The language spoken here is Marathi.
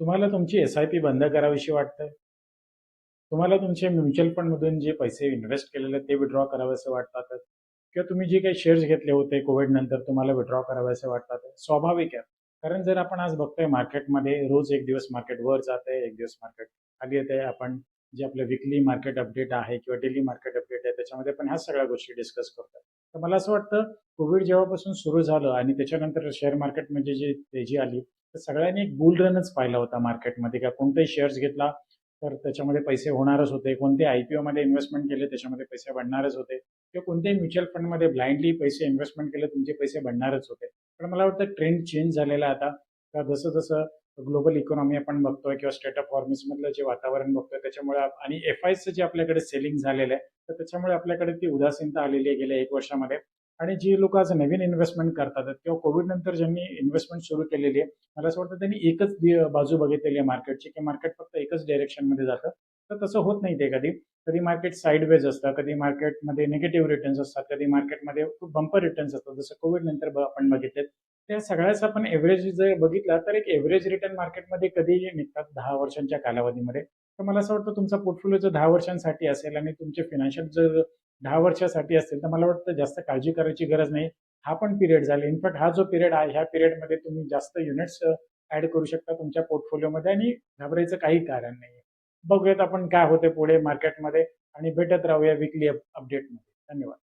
तुम्हाला तुमची एस-आय-पी बंद करावीशी वाटते? तुम्हाला तुमचे म्युच्युअल फंडमधून जे पैसे इन्व्हेस्ट केलेले आहेत ते विथड्रॉ करावेसे वाटतात? किंवा तुम्ही जे काही शेअर्स घेतले होते कोविड नंतर तुम्हाला विथड्रॉ करावेसे वाटतात? स्वाभाविक आहे. कारण जर आपण आज बघतोय मार्केटमध्ये रोज एक दिवस मार्केट वर जातंय, एक दिवस मार्केट खाली येतंय. आपण जे आपलं वीकली मार्केट अपडेट आहे किंवा डेली मार्केट अपडेट आहे त्याच्यामध्ये पण ह्याच सगळ्या गोष्टी डिस्कस करतोय. तर मला असं वाटतं कोविड जेव्हापासून सुरू झालं आणि त्याच्यानंतर शेअर मार्केट म्हणजे जी तेजी आली, तर सगळ्यांनी एक बुल रनच पाहिला होता मार्केटमध्ये. का कोणताही शेअर्स घेतला तर त्याच्यामध्ये पैसे होणारच होते. कोणते आय-पी-ओमध्ये इन्व्हेस्टमेंट केले त्याच्यामध्ये पैसे बनणारच होते किंवा कोणत्याही म्युच्युअल फंडमध्ये ब्लाइंडली पैसे इन्व्हेस्टमेंट केले तुमचे पैसे बनणारच होते. पण मला वाटतं ट्रेंड चेंज झालेला आहे आता. तर जसं-जसं ग्लोबल इकॉनॉमी आपण बघतोय किंवा स्टेट ऑफ हॉर्म्समधलं जे वातावरण बघतोय त्याच्यामुळे आणि एफ-आयचं जे आपल्याकडे सेलिंग झालेलं आहे, तर त्याच्यामुळे आपल्याकडे ती उदासीनता आलेली आहे गेल्या 1 वर्षामध्ये. आणि जी लोकं आज नवीन इन्व्हेस्टमेंट करतात किंवा कोविड नंतर ज्यांनी इन्व्हेस्टमेंट सुरू केलेली आहे, मला असं वाटतं त्यांनी एकच बाजू बघितलेली आहे मार्केटची, की मार्केट फक्त एकच डायरेक्शनमध्ये जातं. तर तसं होत नाही ते कधी. कधी मार्केट साइडवेज असतं, कधी मार्केटमध्ये निगेटिव्ह रिटर्न्स असतात, कधी मार्केटमध्ये खूप बंपर रिटर्न्स असतात. जसं कोविड नंतर आपण बघितलेत. त्या सगळ्याचा आपण एव्हरेज जर बघितला तर एक एव्हरेज रिटर्न मार्केटमध्ये कधीही निघतात 10 वर्षांच्या कालावधीमध्ये. तर मला असं वाटतं तुमचा पोर्टफोलिओ जर 10 वर्षांसाठी असेल आणि तुमचे फायनान्शियल जर 10 वर्षासाठी असतील, तर मला वाटतं जास्त काळजी करायची गरज नाही. हा पण पिरियड झाला. इनफॅक्ट हा जो पिरियड आहे, ह्या पिरियडमध्ये तुम्ही जास्त युनिट्स ॲड करू शकता तुमच्या पोर्टफोलिओमध्ये आणि घाबरायचं काही कारण नाही. बघूयात आपण काय होते पुढे मार्केटमध्ये आणि भेटत राहूया वीकली अपडेटमध्ये. धन्यवाद.